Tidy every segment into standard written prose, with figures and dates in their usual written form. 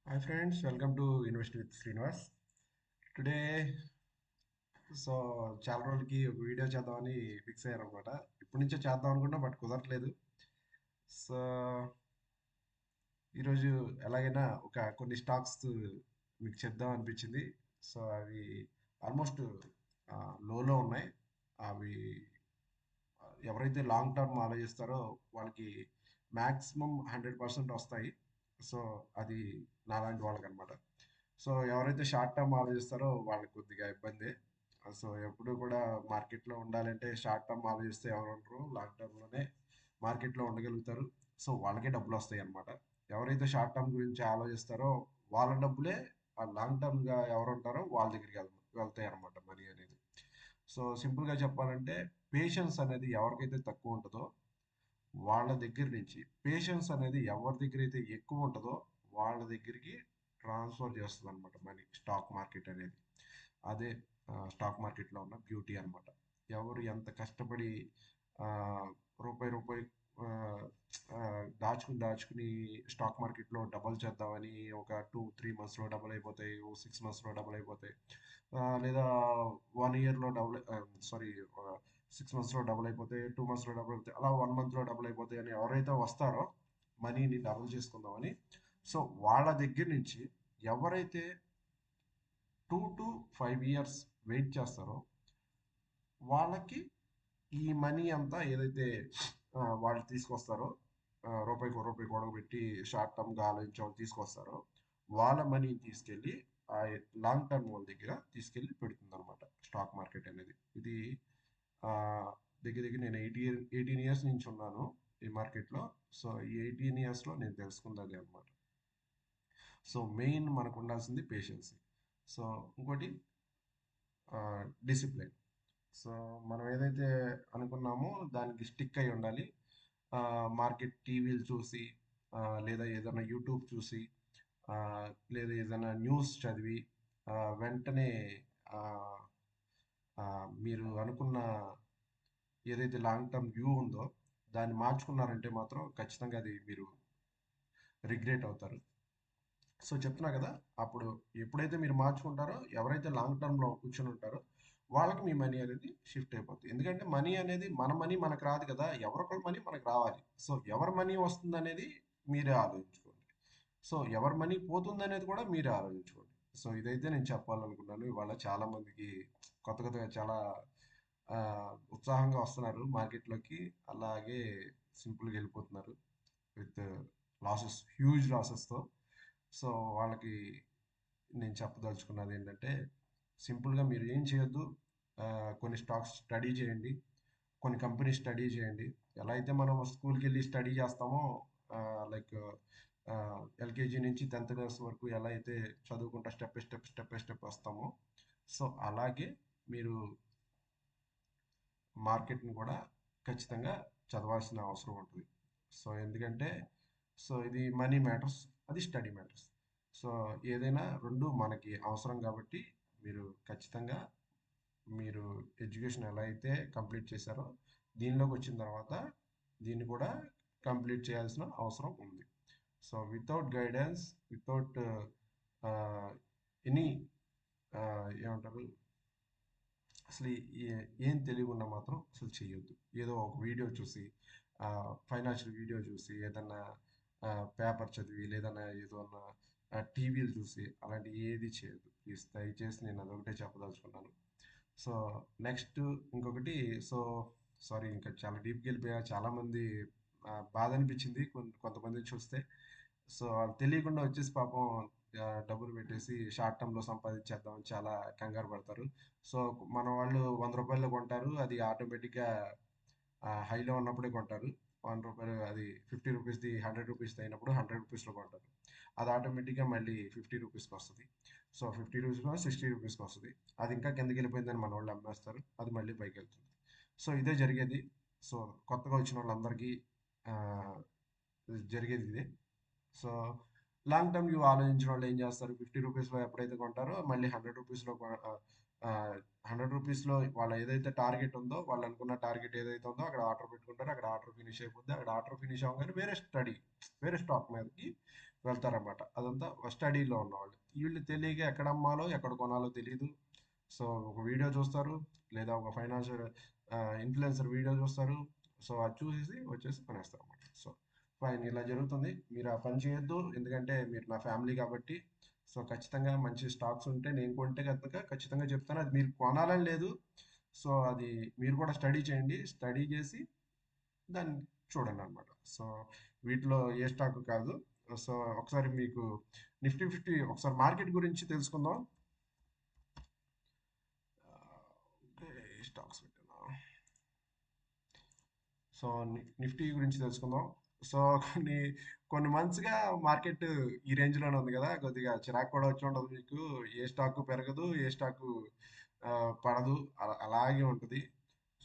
Hi friends, welcome to Invest with Srinivas. Today so చాలా రోజులకి ఒక వీడియో చేద్దామని ఫిక్స్ అయ్యాను అనమాట. ఇప్పటి నుంచే చేద్దాం అనుకున్నా బట్ కుదరట్లేదు. సో ఈరోజు ఎలాగైనా కొన్ని స్టాక్స్ మీకు చెప్దాం అనిపించింది. సో అవి ఆల్మోస్ట్ లోలో ఉన్నాయి. అవి ఎవరైతే లాంగ్ టర్మ్ ఆలోచిస్తారో వాళ్ళకి మ్యాక్సిమం 100% వస్తాయి. సో అది నాలాంటి వాళ్ళకి అనమాట. సో ఎవరైతే షార్ట్ టర్మ్ ఆలోచిస్తారో వాళ్ళకి కొద్దిగా ఇబ్బంది. సో ఎప్పుడు కూడా మార్కెట్లో ఉండాలంటే షార్ట్ టర్మ్ ఆలోచిస్తే ఎవరు ఉండరు, లాంగ్ టర్మ్లోనే మార్కెట్లో ఉండగలుగుతారు. సో వాళ్ళకే డబ్బులు వస్తాయి అనమాట. ఎవరైతే షార్ట్ టర్మ్ గురించి ఆలోచిస్తారో వాళ్ళ డబ్బులే ఆ లాంగ్ టర్మ్గా ఎవరు ఉంటారో వాళ్ళ దగ్గరికి వెళ్తాయి అనమాట మనీ అనేది. సో సింపుల్గా చెప్పాలంటే పేషెన్స్ అనేది ఎవరికైతే తక్కువ ఉంటుందో వాళ్ళ దగ్గర నుంచి పేషెన్స్ అనేది ఎవరి దగ్గర అయితే ఎక్కువ ఉంటుందో వాళ్ళ దగ్గరికి ట్రాన్స్ఫర్ చేస్తుంది అనమాట మనీ స్టాక్ మార్కెట్ అనేది. అదే స్టాక్ మార్కెట్లో ఉన్న బ్యూటీ అనమాట. ఎవరు ఎంత కష్టపడి ఆ, రూపాయి రూపాయి ఆ, ఆ, దాచుకుని దాచుకుని స్టాక్ మార్కెట్లో డబల్ చేద్దామని ఒక 2-3 మంత్స్లో డబల్ అయిపోతాయి, 6 మంత్స్లో డబల్ అయిపోతాయి. లేదా 1 ఇయర్లో డబుల్, సారీ, 6 మంత్స్లో డబుల్ అయిపోతాయి, 2 మంత్స్లో డబుల్ అవుతాయి, అలా 1 మంత్లో డబుల్ అయిపోతాయి అని ఎవరైతే వస్తారో మనీని డబుల్ చేసుకుందామని. సో వాళ్ళ దగ్గర నుంచి ఎవరైతే 2 to 5 years వెయిట్ చేస్తారో వాళ్ళకి ఈ మనీ అంతా ఏదైతే వాళ్ళు తీసుకొస్తారో, రూపాయి కూడబెట్టి షార్ట్ టర్మ్గా ఆలోచించి వాళ్ళు తీసుకొస్తారో వాళ్ళ మనీని తీసుకెళ్ళి ఆ లాంగ్ టర్మ్ వాళ్ళ దగ్గర తీసుకెళ్ళి పెడుతుంది అనమాట స్టాక్ మార్కెట్ అనేది. ఇది ఆ, దగ్గర దగ్గర నేను 18 ఇయర్స్ నుంచి ఉన్నాను ఈ మార్కెట్లో. సో ఈ 18 ఇయర్స్లో నేను తెలుసుకుంది అదే అనమాట. సో మెయిన్ మనకు ఉండాల్సింది పేషెన్స్. సో ఇంకోటి డిసిప్లిన్. సో మనం ఏదైతే అనుకున్నామో దానికి స్టిక్ అయి ఉండాలి. మార్కెట్ టీవీలు చూసి, లేదా ఏదైనా యూట్యూబ్ చూసి, ఆ, లేదా ఏదైనా న్యూస్ చదివి వెంటనే ఆ, ఆ, మీరు అనుకున్న ఏదైతే లాంగ్ టర్మ్ వ్యూ ఉందో దాన్ని మార్చుకున్నారంటే మాత్రం ఖచ్చితంగా అది మీరు రిగ్రెట్ అవుతారు. సో చెప్తున్నా కదా, అప్పుడు ఎప్పుడైతే మీరు మార్చుకుంటారో ఎవరైతే లాంగ్ టర్మ్లో కూర్చొని ఉంటారో వాళ్ళకి మీ మనీ అనేది షిఫ్ట్ అయిపోతుంది. ఎందుకంటే మనీ అనేది మన మనీ మనకు రాదు కదా, ఎవరొకరి మనీ మనకు రావాలి. సో ఎవరి మనీ వస్తుంది అనేది మీరే ఆలోచించుకోండి. సో ఎవరి మనీ పోతుంది అనేది కూడా మీరే ఆలోచించుకోండి. సో ఇదైతే నేను చెప్పాలనుకున్నాను. ఇవాళ చాలా మందికి కొత్త కొత్తగా చాలా ఆ, ఉత్సాహంగా వస్తున్నారు మార్కెట్లోకి, అలాగే సింపుల్గా వెళ్ళిపోతున్నారు విత్ లాసెస్, హ్యూజ్ లాసెస్తో. సో వాళ్ళకి నేను చెప్పదలుచుకున్నది ఏంటంటే సింపుల్గా మీరు ఏం చేయొద్దు. ఆ, కొన్ని స్టాక్స్ స్టడీ చేయండి, కొన్ని కంపెనీ స్టడీ చేయండి. ఎలా అయితే మనం స్కూల్కి వెళ్ళి స్టడీ చేస్తామో, లైక్ ఎల్కేజీ నుంచి 10th క్లాస్ వరకు ఎలా అయితే చదువుకుంటా స్టెప్ వస్తామో, సో అలాగే మీరు మార్కెట్ని కూడా ఖచ్చితంగా చదవాల్సిన అవసరం ఉంటుంది. సో ఎందుకంటే సో ఇది మనీ మ్యాటర్స్, అది స్టడీ మ్యాటర్స్. సో ఏదైనా రెండు మనకి అవసరం కాబట్టి మీరు ఖచ్చితంగా మీరు ఎడ్యుకేషన్ ఎలా అయితే కంప్లీట్ చేశారో దీనిలోకి వచ్చిన తర్వాత దీన్ని కూడా కంప్లీట్ చేయాల్సిన అవసరం ఉంది. So without guidance, without any ఏమంటారు, అసలు ఏం తెలియకుండా మాత్రం అసలు చేయొద్దు. ఏదో ఒక వీడియో చూసి, ఫైనాన్షియల్ వీడియో చూసి, ఏదన్నా పేపర్ చదివి, లేదన్నా ఏదన్నా టీవీలు చూసి అలాంటి ఏది చేయొద్దు ప్లీజ్, దయచేసి నేను అదొకటే చెప్పదలుచుకున్నాను. సో నెక్స్ట్ ఇంకొకటి. సో సారీ, ఇంకా చాలా డీప్కి వెళ్ళిపోయా. చాలామంది బాధ అనిపించింది కొంతమందిని చూస్తే. సో వాళ్ళు తెలియకుండా వచ్చేసి పాపం డబ్బులు పెట్టేసి షార్ట్ టర్మ్లో సంపాదించేద్దామని చాలా కంగారు పడతారు. సో మన వాళ్ళు 100 రూపాయల్లో కొంటారు, అది ఆటోమేటిక్గా హైలో ఉన్నప్పుడే కొంటారు. 1 రూపాయలు అది 50 రూపీస్ది, 100 రూపీస్ది అయినప్పుడు 100 రూపీస్లో కొంటారు. అది ఆటోమేటిక్గా మళ్ళీ 50 రూపీస్కి వస్తుంది. సో 50 రూపీస్లో 60 రూపీస్కి వస్తుంది. అది ఇంకా కిందకి వెళ్ళిపోయిందని మన వాళ్ళు అమ్మేస్తారు, అది మళ్ళీ పైకి వెళ్తుంది. సో ఇదే జరిగేది. సో కొత్తగా వచ్చిన వాళ్ళందరికీ ఆ, జరిగేది ఇదే. సో లాంగ్ టర్మ్ వ్యూ ఆలోచించిన వాళ్ళు ఏం చేస్తారు, 50 రూపీస్లో ఎప్పుడైతే కొంటారో మళ్ళీ 100 రూపీస్లో రూ. 100లో వాళ్ళ ఏదైతే టార్గెట్ ఉందో వాళ్ళు అనుకున్న టార్గెట్ ఏదైతే ఉందో అక్కడ ఆర్డర్ పెట్టుకుంటారో అక్కడ ఆర్డర్ ఫినిష్ అయిపోద్ది. అక్కడ ఆర్డర్ ఫినిష్ అవ్వగానే వేరే స్టాక్ మీదకి వెళ్తారన్నమాట. అదంతా స్టడీలో ఉన్నవాళ్ళు. వీళ్ళు తెలియక ఎక్కడ అమ్మాలో ఎక్కడ కొనాలో తెలియదు. సో ఒక వీడియో చూస్తారు, లేదా ఒక ఫైనాన్షియల్ ఇన్ఫ్లుయెన్సర్ వీడియో చూస్తారు. సో అది చూసేసి వచ్చేసి కొనేస్తారు అన్నమాట. సో ఫైన్, ఇలా జరుగుతుంది. మీరు ఆ పని చేయొద్దు, ఎందుకంటే మీరు నా ఫ్యామిలీ కాబట్టి. సో ఖచ్చితంగా మంచి స్టాక్స్ ఉంటే నేను కొంటే కనుక ఖచ్చితంగా చెప్తాను. అది మీరు కొనాలని లేదు. సో అది మీరు కూడా స్టడీ చేయండి. స్టడీ చేసి దాన్ని చూడండి అనమాట. సో వీటిలో ఏ స్టాక్ కాదు. సో ఒకసారి మీకు నిఫ్టీ 50 ఒకసారి మార్కెట్ గురించి తెలుసుకుందాం. ఓకే, స్టాక్స్ పెట్టాను. సో నిఫ్టీ గురించి తెలుసుకుందాం. సో కొన్ని కొన్ని మంత్స్గా మార్కెట్ ఈ రేంజ్లోనే ఉంది కదా, కొద్దిగా చిరాకు కూడా వచ్చి ఉండదు మీకు. ఏ స్టాకు పెరగదు, ఏ స్టాకు ఆ, పడదు, అలాగే ఉంటుంది.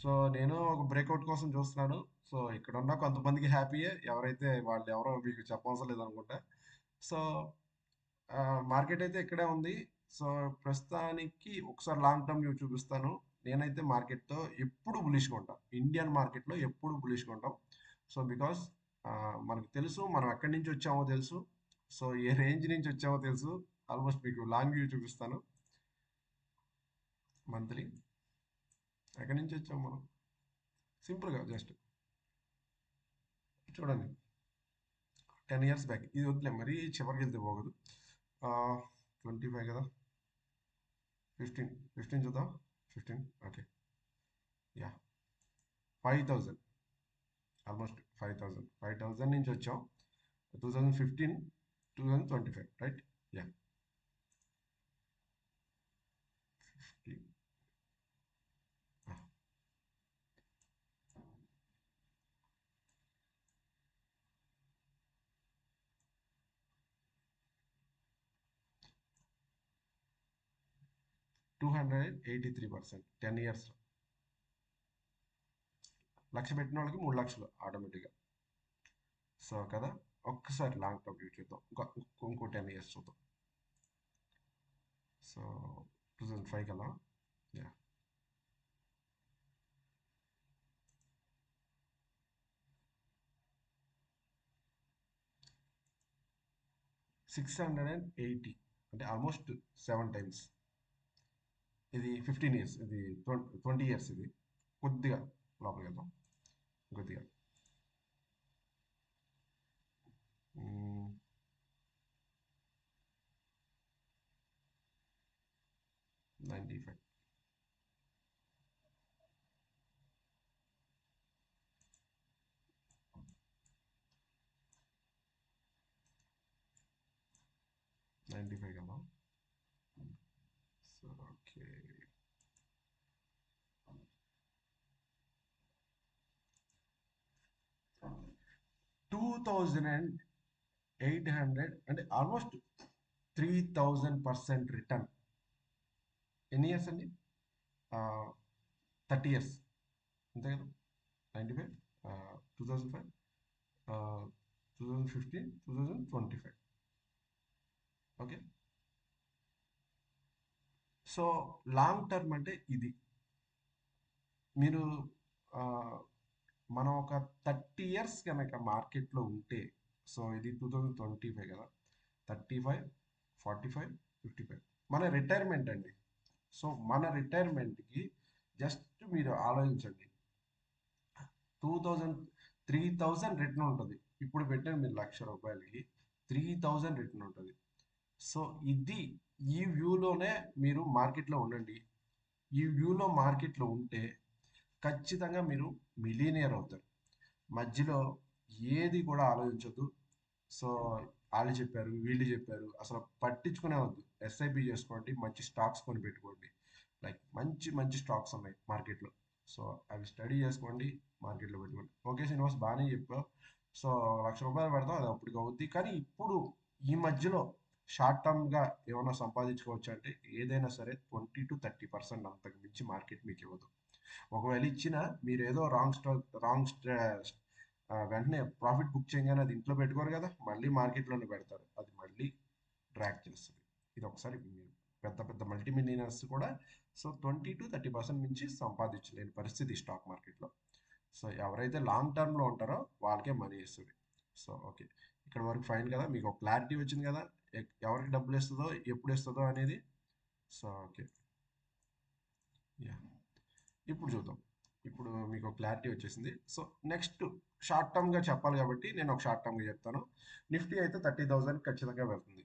సో నేను ఒక బ్రేక్అవుట్ కోసం చూస్తున్నాను. సో ఇక్కడ ఉన్న కొంతమందికి హ్యాపీయే, ఎవరైతే వాళ్ళు ఎవరో మీకు చెప్పవసరం లేదనుకుంటా. సో మార్కెట్ అయితే ఇక్కడే ఉంది. సో ప్రస్తుతానికి ఒకసారి లాంగ్ టర్మ్ వ్యూ చూపిస్తాను. నేనైతే మార్కెట్తో ఎప్పుడు బులిష్గా ఉంటాం. ఇండియన్ మార్కెట్లో ఎప్పుడు బులిష్గా ఉంటాం. సో బికాస్ మనకు తెలుసు మనం ఎక్కడి నుంచి వచ్చామో తెలుసు. సో ఏ రేంజ్ నుంచి వచ్చామో తెలుసు. ఆల్మోస్ట్ మీకు లాంగ్ వ్యూ చూపిస్తాను. మంత్లీ ఎక్కడి నుంచి వచ్చాము మనం, సింపుల్గా జస్ట్ చూడండి. 10 years బ్యాక్, ఇది వద్దులే మరీ చివరికి వెళ్తే పోగదు. 25 కదా, 15 చూద్దాం. 15, ఓకే. యా, 5000, ఆల్మోస్ట్ 5000 నుంచి వచ్చాం. 2015, 2025, రైట్. యా, 50, 283%. 10 yearsలో లక్ష పెట్టిన వాళ్ళకి 3 లక్షలు ఆటోమేటిక్గా. సో కదా, ఒక్కసారి లాంగ్ టర్మ్ వ్యూ చూద్దాం. ఇంకో 10 years చూద్దాం. సో 2005 కదా. యా, 680, అంటే ఆల్మోస్ట్ 7 times. ఇది 15 years, ఇది 20 years. ఇది కొద్దిగా లోపలికి వెళ్దాం, కొద్దిగా. 95, 95 కదా. సో ఓకే, 2800, అంటే ఆల్మోస్ట్ 3000% రిటర్న్. ఎన్ని ఇయర్స్ అండి? 30 years, అంతే కదా. 95, 2005, 2015, 2025. ఓకే. సో లాంగ్ టర్మ్ అంటే ఇది. మీరు ఆ, మనం ఒక 30 years కనుక మార్కెట్లో ఉంటే, సో ఇది 2025 కదా, 35, 45, 55 మన రిటైర్మెంట్ అండి. సో మన రిటైర్మెంట్కి జస్ట్ మీరు ఆలోచించండి. 2000, 3000 రిటర్న్ ఉంటుంది. ఇప్పుడు పెట్టిన మీరు రూ. 1,00,000కి 3000 రిటర్న్ ఉంటుంది. సో ఇది, ఈ వ్యూలోనే మీరు మార్కెట్లో ఉండండి. ఈ వ్యూలో మార్కెట్లో ఉంటే ఖచ్చితంగా మీరు మిలీనియర్ అవుతారు. మధ్యలో ఏది కూడా ఆలోచించొద్దు. సో వాళ్ళు చెప్పారు, వీళ్ళు చెప్పారు, అసలు పట్టించుకునే వద్దు. ఎస్ఐపి చేసుకోండి, మంచి స్టాక్స్ కొని పెట్టుకోండి. లైక్ మంచి మంచి స్టాక్స్ ఉన్నాయి మార్కెట్లో. సో అవి స్టడీ చేసుకోండి, మార్కెట్లో పెట్టుకోండి. ఓకే శ్రీనివాస్, బాగానే చెప్పావు. సో రూ. 1,00,000 పెడతాం, అది అప్పటికి అవుద్ది. కానీ ఇప్పుడు ఈ మధ్యలో షార్ట్ టర్మ్గా ఏమైనా సంపాదించుకోవచ్చు అంటే ఏదైనా సరే 20 to 30% అంతకు మించి మార్కెట్ మీకు ఇవ్వదు. ఒకవేళ ఇచ్చినా మీరు ఏదో వెంటనే ప్రాఫిట్ బుక్ చేయగానే అది ఇంట్లో పెట్టుకోరు కదా, మళ్ళీ మార్కెట్లోనే పెడతారు. అది మళ్ళీ డ్రాక్ చేస్తుంది. ఇది ఒకసారి మీరు పెద్ద పెద్ద మల్టీ మిలియనర్స్ కూడా సో 20 to 30% నుంచి సంపాదించలేని పరిస్థితి స్టాక్ మార్కెట్లో. సో ఎవరైతే లాంగ్ టర్మ్లో ఉంటారో వాళ్ళకే మనీ ఇస్తుంది. సో ఓకే, ఇక్కడ వరకు ఫైన్ కదా, మీకు ఒక క్లారిటీ వచ్చింది కదా ఎవరికి డబ్బులు ఇస్తుందో ఎప్పుడు ఇస్తుందో అనేది. సో ఓకే, యా, ఇప్పుడు చూద్దాం. ఇప్పుడు మీకు ఒక క్లారిటీ వచ్చేసింది. సో నెక్స్ట్ షార్ట్ టర్మ్గా చెప్పాలి కాబట్టి నేను ఒక షార్ట్ టర్మ్గా చెప్తాను. నిఫ్టీ అయితే 30,000 ఖచ్చితంగా వెళ్తుంది.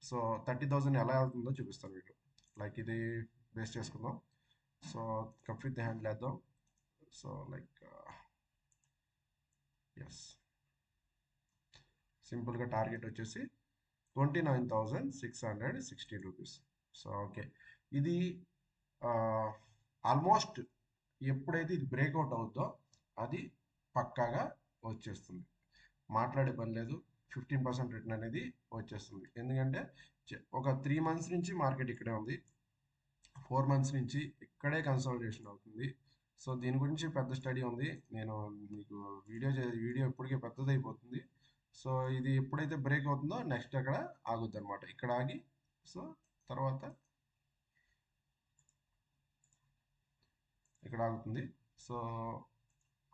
సో 30,000 ఎలా వెళ్తుందో చూపిస్తాను మీకు. లైక్ ఇది బేస్ చేసుకుందాం. సో కంప్లీట్ ది హ్యాండిల్ వేద్దాం. సో లైక్ ఎస్, సింపుల్గా టార్గెట్ వచ్చేసి 29,616 రూపీస్. సో ఓకే, ఇది ఆల్మోస్ట్ ఎప్పుడైతే ఇది బ్రేక్అవుట్ అవుతుందో అది పక్కాగా వచ్చేస్తుంది. మాట్లాడే పని లేదు, 15% రిటర్న్ అనేది వచ్చేస్తుంది. ఎందుకంటే ఒక 3 months నుంచి మార్కెట్ ఇక్కడే ఉంది, 4 months నుంచి ఇక్కడే కన్సల్టేషన్ అవుతుంది. సో దీని గురించి పెద్ద స్టడీ ఉంది, నేను మీకు వీడియో ఇప్పటికే పెద్దదైపోతుంది. సో ఇది ఎప్పుడైతే బ్రేక్ అవుతుందో నెక్స్ట్ అక్కడ ఆగుద్ది అనమాట. ఇక్కడ ఆగి సో తర్వాత ఇక్కడ ఆగుతుంది. సో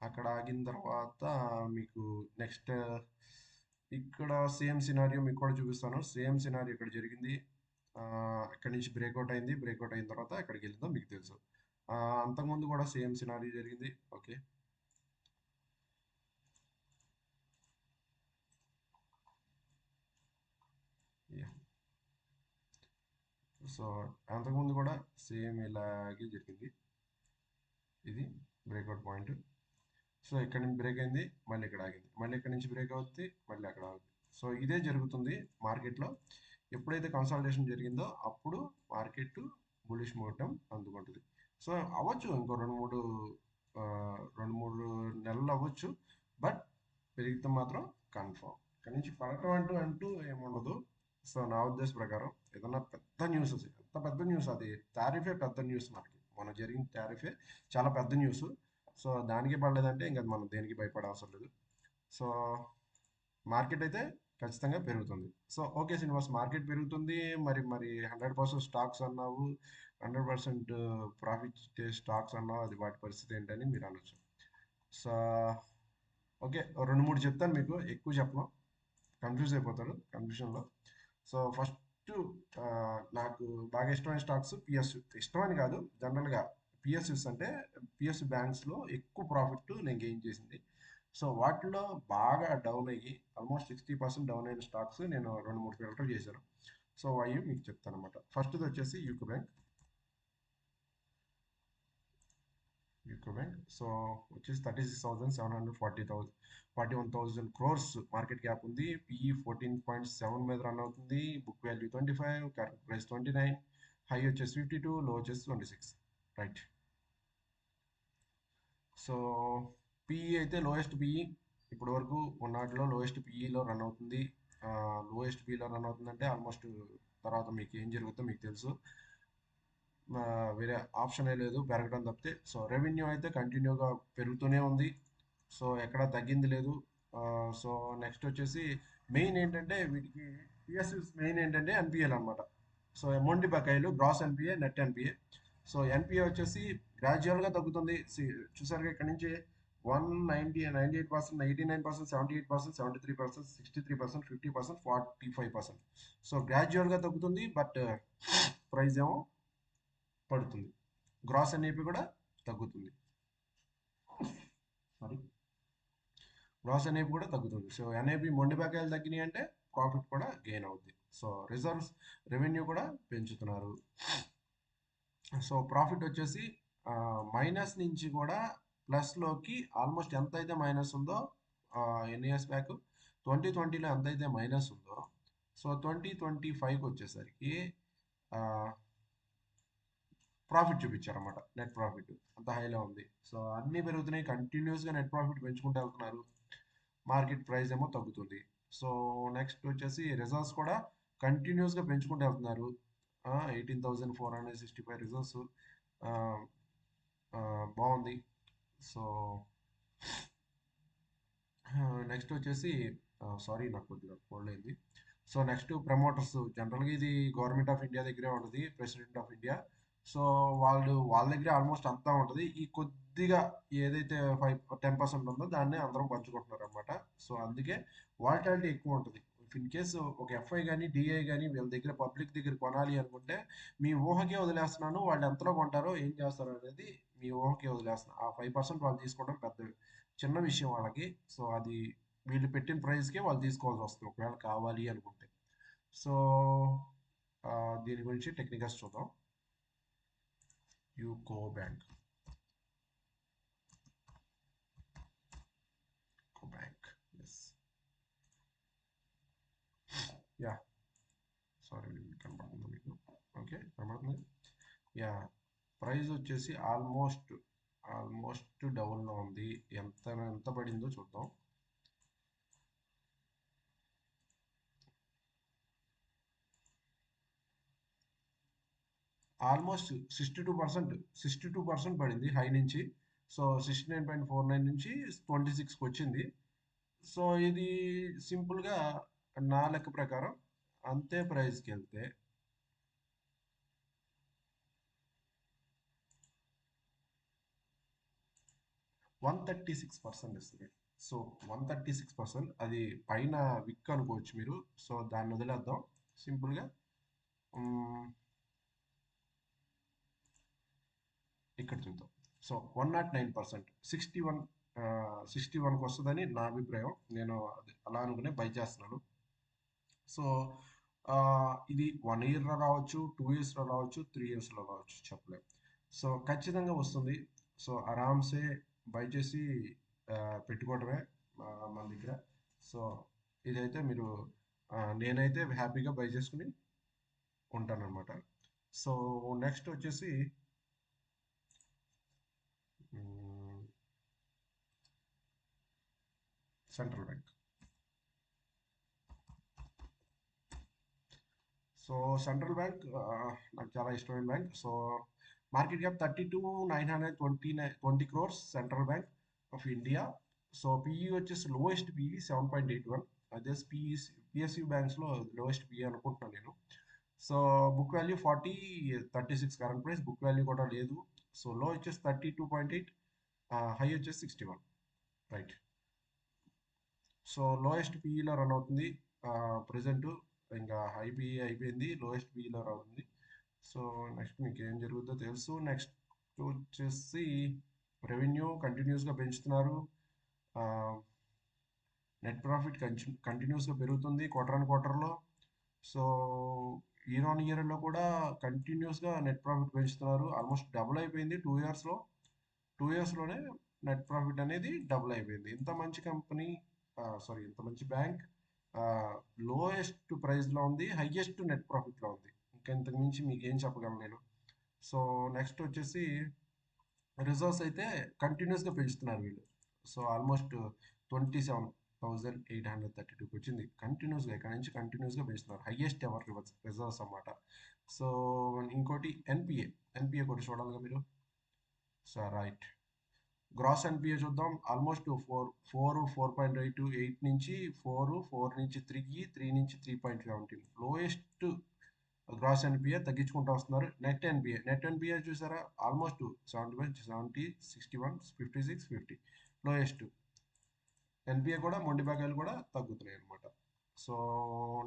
అక్కడ ఆగిన తర్వాత మీకు నెక్స్ట్ ఇక్కడ సేమ్ సినారియో మీకు కూడా చూపిస్తాను. సేమ్ సినారియో ఇక్కడ జరిగింది. ఇక్కడ నుంచి బ్రేక్అవుట్ అయింది, బ్రేక్అవుట్ అయిన తర్వాత ఎక్కడికి వెళ్ళిందో మీకు తెలుసు. అంతకుముందు కూడా సేమ్ సినారియో జరిగింది. ఓకే, సో అంతకుముందు కూడా సేమ్ ఇలాగే జరిగింది. ఇది బ్రేక్అవుట్ పాయింట్. సో ఇక్కడ నుంచి బ్రేక్ అయింది, మళ్ళీ ఇక్కడ ఆగింది, మళ్ళీ ఇక్కడ నుంచి బ్రేక్ అవుతుంది, మళ్ళీ అక్కడ ఆగుతుంది. సో ఇదే జరుగుతుంది మార్కెట్లో. ఎప్పుడైతే కన్సాలిడేషన్ జరిగిందో అప్పుడు మార్కెట్ బులిష్ మూవటం అందుకుంటుంది. సో అవ్వచ్చు ఇంకో 2-3 నెలలు అవ్వచ్చు, బట్ పెరిగితే మాత్రం కన్ఫర్మ్. ఇక్కడ నుంచి పడటం అంటూ ఏముండదు. సో నా ఉద్దేశ ప్రకారం ఏదన్నా పెద్ద న్యూస్, ఎంత పెద్ద న్యూస్, అది టారిఫే పెద్ద న్యూస్. మనకి మన జరిగిన టారిఫే చాలా పెద్ద న్యూస్. సో దానికి పడలేదంటే ఇంకా మనం దేనికి భయపడవసరం లేదు. సో మార్కెట్ అయితే ఖచ్చితంగా పెరుగుతుంది. సో ఓకే శ్రీనివాస్, మార్కెట్ పెరుగుతుంది, మరి 100% స్టాక్స్ అన్నావు, 100% ప్రాఫిట్ స్టాక్స్ అన్నావు, అది వాటి పరిస్థితి ఏంటని మీరు అనొచ్చు. సో ఓకే, 2-3 చెప్తాను మీకు, ఎక్కువ చెప్పను, కన్ఫ్యూజ్ అయిపోతాడు కన్ఫ్యూషన్లో. సో ఫస్ట్ నాకు బాగా ఇష్టమైన స్టాక్స్ పిఎస్యు. ఇష్టమని కాదు, జనరల్గా పిఎస్యుస్ అంటే పిఎస్యు బ్యాంక్స్లో ఎక్కువ ప్రాఫిట్ నేను గెయిన్ చేసింది. సో వాటిలో బాగా డౌన్ అయ్యి ఆల్మోస్ట్ 60% డౌన్ అయిన స్టాక్స్ నేను 2-3 ఫిల్టర్ చేశాను. సో అవి మీకు చెప్తాను అనమాట. ఫస్ట్ది వచ్చేసి యూకో బ్యాంక్. సో వచ్చేసి 41,000 క్రోర్స్ మార్కెట్ క్యాప్ ఉంది. పిఈ 14.7 మీద రన్ అవుతుంది. Book value 25, current price 29, high వచ్చేసి 52, లో వచ్చేసి 26. రైట్. సో పిఈ అయితే లోయెస్ట్ పిఈ ఇప్పటి వరకు ఉన్నాటిలో లోయెస్ట్ పిఈలో రన్ అవుతుంది. లోయెస్ట్ పిఈలో రన్ అవుతుందంటే ఆల్మోస్ట్ తర్వాత మీకు ఏం జరుగుతుందో మీకు తెలుసు. వేరే ఆప్షనే లేదు పెరగడం తప్పితే. సో రెవెన్యూ అయితే కంటిన్యూగా పెరుగుతూనే ఉంది. సో ఎక్కడ తగ్గింది లేదు. సో నెక్స్ట్ వచ్చేసి మెయిన్ ఏంటంటే వీటికి పిఎస్యూస్ మెయిన్ ఏంటంటే ఎన్పిఎల్ అనమాట. సో మొండి బకాయిలు, gross NPA, net NPA. So NPA వచ్చేసి గ్రాడ్యువల్గా తగ్గుతుంది. చూసారుగా ఇక్కడ నుంచి 190, 98%, 89%, 78%, 73%, 63%, 50%, 45%. సో గ్రాడ్యువల్గా తగ్గుతుంది, బట్ ప్రైస్ ఏమో పడుతుంది. గ్రాస్ ఎన్ఏపి కూడా తగ్గుతుంది. సారీ, గ్రాస్ ఎన్ఏపి కూడా తగ్గుతుంది. సో ఎన్ఏపి మొండి బకాయిలు తగ్గినాయి అంటే ప్రాఫిట్ కూడా గెయిన్ అవుద్ది. సో రిజర్వ్స్, రెవెన్యూ కూడా పెంచుతున్నారు. సో ప్రాఫిట్ వచ్చేసి మైనస్ నుంచి కూడా ప్లస్లోకి ఆల్మోస్ట్ ఎంత అయితే మైనస్ ఉందో ఎన్ని ఇయర్స్ బ్యాక్ 2020లో ఎంత అయితే మైనస్ ఉందో, సో 2025కి వచ్చేసరికి ప్రాఫిట్ చూపించారన్నమాట. నెట్ ప్రాఫిట్ అంత హైలో ఉంది. సో అన్నీ పెరుగుతున్నాయి, కంటిన్యూస్గా నెట్ ప్రాఫిట్ పెంచుకుంటూ వెళ్తున్నారు. మార్కెట్ ప్రైస్ ఏమో తగ్గుతుంది. సో నెక్స్ట్ వచ్చేసి రిజర్వ్స్ కూడా కంటిన్యూస్గా పెంచుకుంటూ వెళ్తున్నారు. 18,465 రిజర్వ్స్, బాగుంది. సో నెక్స్ట్ వచ్చేసి సారీ నాకు కొద్దిగా కోల్డ్ అయింది. సో నెక్స్ట్ ప్రమోటర్స్, జనరల్గా ఇది గవర్నమెంట్ ఆఫ్ ఇండియా దగ్గరే ఉంటుంది, ప్రెసిడెంట్ ఆఫ్ ఇండియా. సో వాళ్ళ దగ్గర ఆల్మోస్ట్ అంతా ఉంటుంది. ఈ కొద్దిగా ఏదైతే 10% ఉందో దాన్ని అందరం పంచుకుంటున్నారు అనమాట. సో అందుకే వాలటాలిటీ ఎక్కువ ఉంటుంది. ఇన్ కేసు ఒక ఎఫ్ఐ కానీ డిఐ కానీ వీళ్ళ దగ్గర పబ్లిక్ దగ్గర కొనాలి అనుకుంటే మీ ఊహకే వదిలేస్తున్నాను, వాళ్ళు ఎంతలో కొంటారో ఏం చేస్తారో అనేది మీ ఊహకే వదిలేస్తున్నాను. ఆ 5% వాళ్ళు తీసుకోవడం పెద్ద చిన్న విషయం వాళ్ళకి. సో అది వీళ్ళు పెట్టిన ప్రైస్కే వాళ్ళు తీసుకోవాల్సి వస్తుంది ఒకవేళ కావాలి అనుకుంటే. సో దీని గురించి టెక్నికల్స్ చూద్దాం. UCO bank, UCO bank, yes, ya, sorry కనపడుతుందా మీకు? ఓకే కనపడుతుంది. యా, ప్రైస్ వచ్చేసి ఆల్మోస్ట్ డౌన్లో ఉంది. ఎంత పడిందో చూద్దాం. ఆల్మోస్ట్ 62% పడింది హై నుంచి. సో 69.49 నుంచి 26కి వచ్చింది. సో ఇది సింపుల్గా నా లెక్క ప్రకారం అంతే ప్రైస్కి వెళ్తే 136% ఇస్తుంది. సో 136% అది పైన విక్ అనుకోవచ్చు మీరు. సో దాన్ని వదిలేద్దాం సింపుల్గా. ఇక్కడ చూద్దాం. సో 109%, 61కి వస్తుందని నా అభిప్రాయం. నేను అలా అనుకునే బై చేస్తున్నాను. సో ఇది 1 ఇయర్లో రావచ్చు, 2 ఇయర్స్లో రావచ్చు, 3 ఇయర్స్లో రావచ్చు, చెప్పలేము. సో ఖచ్చితంగా వస్తుంది. సో ఆరామ్సే బై చేసి ఆ, పెట్టుకోవడమే మన దగ్గర. సో ఇదైతే మీరు నేనైతే హ్యాపీగా బై చేసుకుని ఉంటానన్నమాట. సో నెక్స్ట్ వచ్చేసి central bank. So central bank నాకు చాలా ఇష్టమైన bank. So market cap 32,920 crores, central bank of India. So PE వచ్చేసి లోయెస్ట్ పిఈ 7.81. అదే పిఎస్యూ బ్యాంక్స్లో లోయెస్ట్ పిఈ అనుకుంటున్నాను నేను. So book value 40, 36 current price. Book value కూడా లేదు. సో లో వచ్చేసి 32.8, హై వచ్చేసి 61, రైట్. సో లోయెస్ట్ పీఈలో రన్ అవుతుంది ప్రజెంట్. ఇంకా హై పీఈ అయిపోయింది, లోయెస్ట్ పీఈలో రన్ అవుతుంది. సో నెక్స్ట్ మీకు ఏం జరుగుతుందో తెలుసు. నెక్స్ట్ వచ్చేసి రెవెన్యూ కంటిన్యూస్గా పెంచుతున్నారు. నెట్ ప్రాఫిట్ కంటిన్యూస్గా పెరుగుతుంది క్వార్టర్ ఆన్ క్వార్టర్లో. సో ఇయర్ ఆన్ ఇయర్లో కూడా కంటిన్యూస్గా నెట్ ప్రాఫిట్ పెంచుతున్నారు. ఆల్మోస్ట్ డబుల్ అయిపోయింది 2 ఇయర్స్లో. 2 ఇయర్స్లోనే నెట్ ప్రాఫిట్ అనేది డబుల్ అయిపోయింది. ఇంత మంచి కంపెనీ, సారీ ఇంత మంచి బ్యాంక్ లోయెస్ట్ ప్రైస్లో ఉంది, హయ్యెస్ట్ నెట్ ప్రాఫిట్లో ఉంది. ఇంకా ఇంతకు మించి మీకు ఏం చెప్పగలను నేను. సో నెక్స్ట్ వచ్చేసి రిజర్వ్స్ అయితే కంటిన్యూస్గా పెంచుతున్నారు వీళ్ళు. సో ఆల్మోస్ట్ 27,832కి వచ్చింది. కంటిన్యూస్గా ఇక్కడ నుంచి కంటిన్యూస్గా పెంచుతున్నారు, హయ్యెస్ట్ ఎవర్ రిజర్వ్స్ అన్నమాట. సో ఇంకోటి ఎన్పిఏ కూడా చూడాలిగా మీరు. సో రైట్, గ్రాస్ ఎన్పిఏ చూద్దాం. ఆల్మోస్ట్ 4.8 నుంచి 4 నుంచి 3 నుంచి 3.17, లోయెస్ట్ గ్రాస్ ఎన్పిఏ తగ్గించుకుంటూ వస్తున్నారు. నెట్ ఎన్పిఏ చూసారా, ఆల్మోస్ట్ 70, 61, 56, 50, లోయెస్ట్. ఎన్పిఏ కూడా మొండి భాగాలు కూడా తగ్గుతున్నాయి అనమాట. సో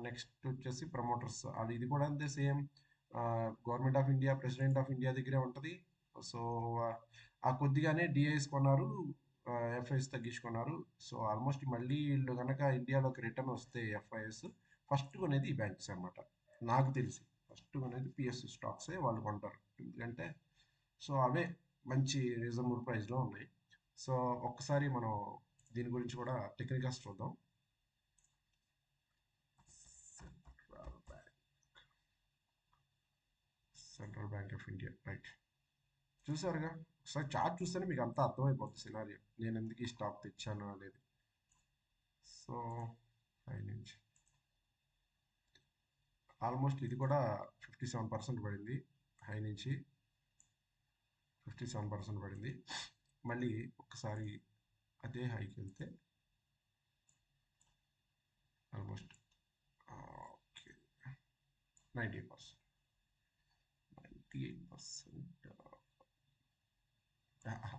నెక్స్ట్ వచ్చేసి ప్రమోటర్స్, ఇది కూడా అంతే same. Government of India, president of India దగ్గరే ఉంటుంది. సో ఆ కొద్దిగానే డిఐస్ కొన్నారు, ఎఫ్ఐఎస్ తగ్గించుకున్నారు. సో ఆల్మోస్ట్ మళ్ళీ వీళ్ళు కనుక ఇండియాలోకి రిటర్న్ వస్తే ఎఫ్ఐఎస్ ఫస్ట్ కొనేది ఈ బ్యాంక్స్ అనమాట. నాకు తెలిసి ఫస్ట్ కొనేది పిఎస్యు స్టాక్సే వాళ్ళు కొంటారు. ఎందుకంటే సో అవే మంచి రీజనబుల్ ప్రైస్లో ఉన్నాయి. సో ఒక్కసారి మనం దీని గురించి కూడా టెక్నికల్స్ చూద్దాం. Central bank of India, right. చూసారుగా, ఒకసారి చార్ట్ చూస్తేనే మీకు అంతా అర్థమైపోతుంది సినారియో, నేను ఎందుకు ఈ స్టాక్ తెచ్చాను అనేది. సో హై నుంచి ఆల్మోస్ట్ ఇది కూడా 57% పడింది. హై నుంచి 57% పడింది. మళ్ళీ ఒకసారి అదే హైకి వెళ్తే ఆల్మోస్ట్ 98%. 98%,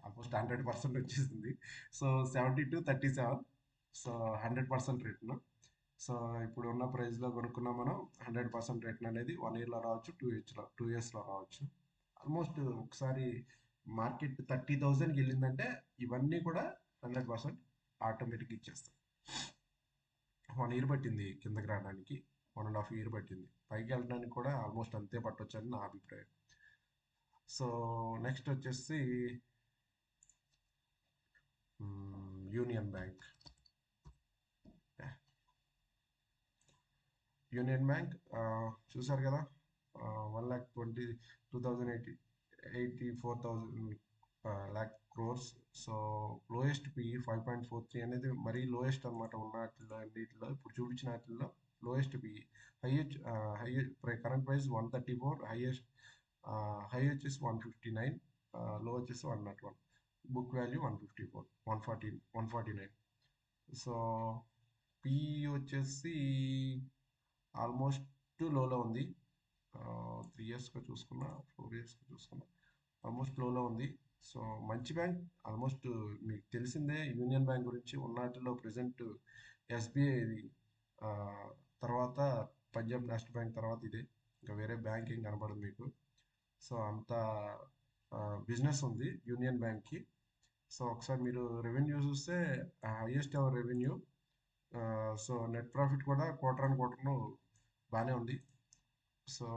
ఆల్మోస్ట్ 100% వచ్చేసింది. సో 70-37. So 100% return. సో ఇప్పుడు ఉన్న ప్రైస్లో కొనుక్కున్నా మనం 100% రిటర్న్ అనేది 1 ఇయర్లో రావచ్చు, 2 ఇయర్స్లో రావచ్చు. ఆల్మోస్ట్ ఒకసారి మార్కెట్ 30,000కి వెళ్ళిందంటే ఇవన్నీ కూడా 100% ఆటోమేటిక్గా ఇచ్చేస్తాయి. 1 ఇయర్ పట్టింది కిందకి రావడానికి, 1.5 ఇయర్ పట్టింది. పైకి వెళ్ళడానికి కూడా ఆల్మోస్ట్ అంతే పట్టొచ్చు అని నా అభిప్రాయం. సో నెక్స్ట్ వచ్చేసి యూనియన్ బ్యాంక్. యూనియన్ బ్యాంక్ చూసారు కదా, 1,20,284,000 lakh crores. So lowest PE 5.43 అనేది మరీ లోయెస్ట్ అనమాట ఉన్న వాటిల్లో అన్నిటిలో. ఇప్పుడు చూపించిన వాటిల్లో lowest PE. Highest current price 134, high వచ్చేసి 159, లో వచ్చేసి 101, బుక్ వాల్యూ 154, 149. సో పిఈ వచ్చేసి ఆల్మోస్ట్ లోలో ఉంది. 3 ఇయర్స్గా చూసుకున్నా, 4 ఇయర్స్గా చూసుకున్నా ఆల్మోస్ట్ లోలో ఉంది. సో మంచి బ్యాంక్. ఆల్మోస్ట్ మీకు తెలిసిందే యూనియన్ బ్యాంక్ గురించి. ఉన్నటిలో ప్రజెంట్ ఎస్బీఐ ఇది, ఆ, తర్వాత పంజాబ్ నేషనల్ బ్యాంక్ తర్వాత ఇదే. ఇంకా వేరే బ్యాంక్ ఏం కనపడదు మీకు. సో అంత బిజినెస్ ఉంది యూనియన్ బ్యాంక్కి. సో ఒకసారి మీరు రెవెన్యూ చూస్తే highest ever revenue. So net profit కూడా క్వార్టర్ అండ్ క్వార్టర్ను బాగానే ఉంది. సో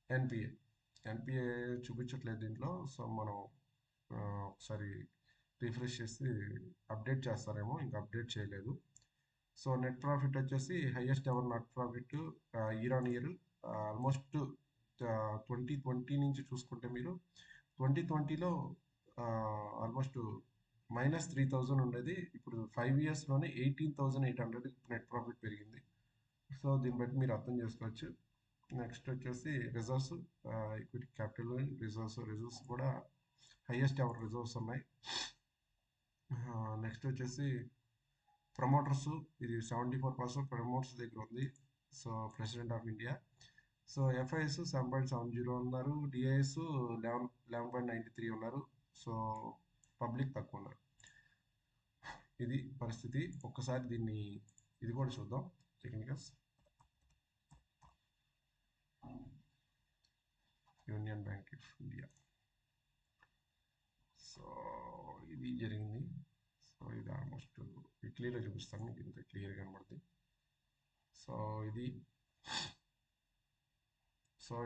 ఎన్పిఏ ఎన్పిఏ చూపించట్లేదు దీంట్లో. సో మనం ఒకసారి రిఫ్రెష్ చేసి అప్డేట్ చేస్తారేమో, ఇంకా అప్డేట్ చేయలేదు. సో నెట్ ప్రాఫిట్ వచ్చేసి highest ever net profit year on year. Almost 2020 నుంచి చూసుకుంటే మీరు 2020లో ఆల్మోస్ట్ -3,000 ఉండేది. ఇప్పుడు 5 ఇయర్స్లోనే 18,800 నెట్ ప్రాఫిట్ పెరిగింది. సో దీన్ని బట్టి మీరు అర్థం చేసుకోవచ్చు. నెక్స్ట్ వచ్చేసి రిజర్వ్స్, ఈక్విటీ క్యాపిటల్, రిజర్వ్స్ కూడా హైయెస్ట్ ఎవర్ రిజర్వ్స్ ఉన్నాయి. నెక్స్ట్ వచ్చేసి ప్రమోటర్స్, ఇది 74% ప్రమోటర్స్ దగ్గర ఉంది. So president of India. So FIs 7.70 ఉన్నారు, డిఐఎస్ 11.93 ఉన్నారు. సో పబ్లిక్ తక్కువ ఉన్నారు. ఇది పరిస్థితి. ఒక్కసారి దీన్ని ఇది కూడా చూద్దాం, technicals. Union bank of India. So ఇది జరిగింది. సో ఇది ఆల్మోస్ట్ వీక్లీలో చూపిస్తాను మీకు, ఇంత క్లియర్ కనబడుతుంది. సో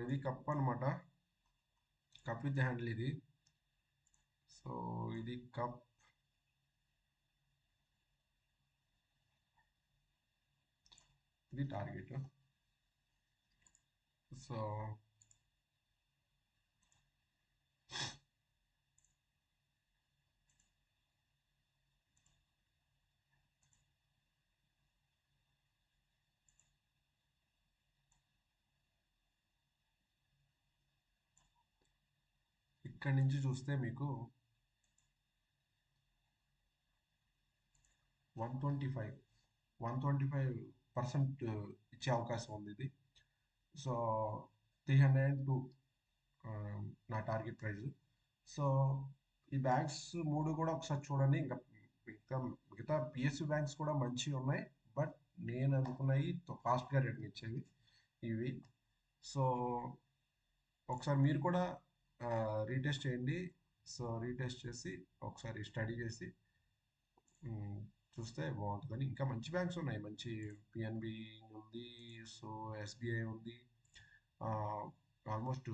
ఇది కప్ అనమాట. కప్ విత్ హ్యాండిల్ ఇది. సో ఇది కప్. ఇది టార్గెట్. సో ఇక్కడి నుంచి చూస్తే మీకు 125% ఇచ్చే అవకాశం ఉంది ఇది. సో 302 నా టార్గెట్ ప్రైస్. సో ఈ బ్యాంక్స్ మూడు కూడా ఒకసారి చూడండి. ఇంకా మిగతా పిఎస్యు బ్యాంక్స్ కూడా మంచివి ఉన్నాయి, బట్ నేను అనుకున్నవి ఫాస్ట్గా రిటర్న్ ఇచ్చేవి ఇవి. సో ఒకసారి మీరు కూడా రీటెస్ట్ చేయండి. సో రీటెస్ట్ చేసి ఒకసారి స్టడీ చేసి చూస్తే బాగుంటుందని. ఇంకా మంచి బ్యాంక్స్ ఉన్నాయి, మంచి పిఎన్బి ఉంది, సో ఎస్బీఐ ఉంది. ఆల్మోస్ట్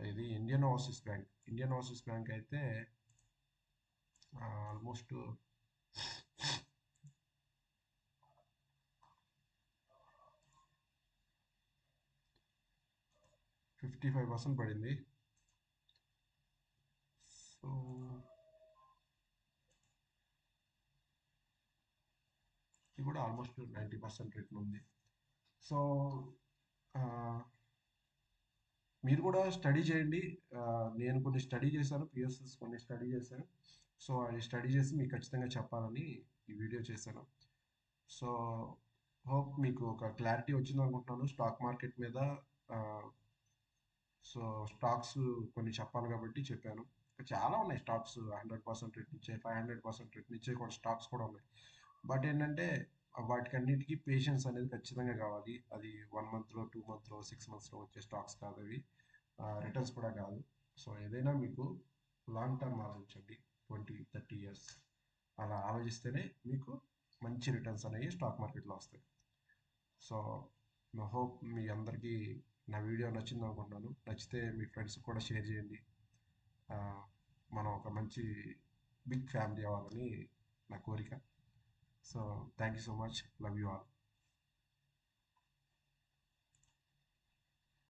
ఇది ఇండియన్ ఓవర్సీస్ బ్యాంక్ అయితే ఆల్మోస్ట్ 55% పడింది. సో ఇది కూడా ఆల్మోస్ట్ 90% రిటర్న్ ఉంది. సో మీరు కూడా స్టడీ చేయండి. నేను కొన్ని స్టడీ చేశాను, పిఎస్ఎస్ కొన్ని స్టడీ చేశాను. సో అది స్టడీ చేసి మీకు ఖచ్చితంగా చెప్పాలని ఈ వీడియో చేశాను. సో హోప్ మీకు ఒక క్లారిటీ వచ్చిందనుకుంటున్నాను స్టాక్ మార్కెట్ మీద. ఆహ్, సో, స్టాక్స్ కొన్ని చెప్పాలి కాబట్టి చెప్పాను. ఇంకా చాలా ఉన్నాయి స్టాక్స్ 100% రిటర్న్ ఇచ్చే, 500% రిటర్న్ ఇచ్చే కూడా స్టాక్స్ కూడా ఉన్నాయి. బట్ ఏంటంటే వాటికన్నిటికి పేషెన్స్ అనేది ఖచ్చితంగా కావాలి. అది 1 మంత్‌లో, 2 మంత్‌లో, 6 మంత్స్‌లో వచ్చే స్టాక్స్ కాదవి. రిటర్న్స్ కూడా కాదు. సో, ఏదైనా మీకు లాంగ్ టర్మ్ ఆలోచించండి. 20, 30 ఇయర్స్ అలా ఆలోచిస్తేనే మీకు మంచి రిటర్న్స్ అనేవి స్టాక్ మార్కెట్‌లో వస్తాయి. సో, నా హోప్ మీ అందరికీ నా వీడియో నచ్చింది అనుకుంటున్నాను. నచ్చితే మీ ఫ్రెండ్స్‌కి కూడా షేర్ చేయండి. ఆహ్, మనం ఒక మంచి బిగ్ ఫ్యామిలీ అవ్వాలని నా కోరిక. So, thank you so much. Love you all.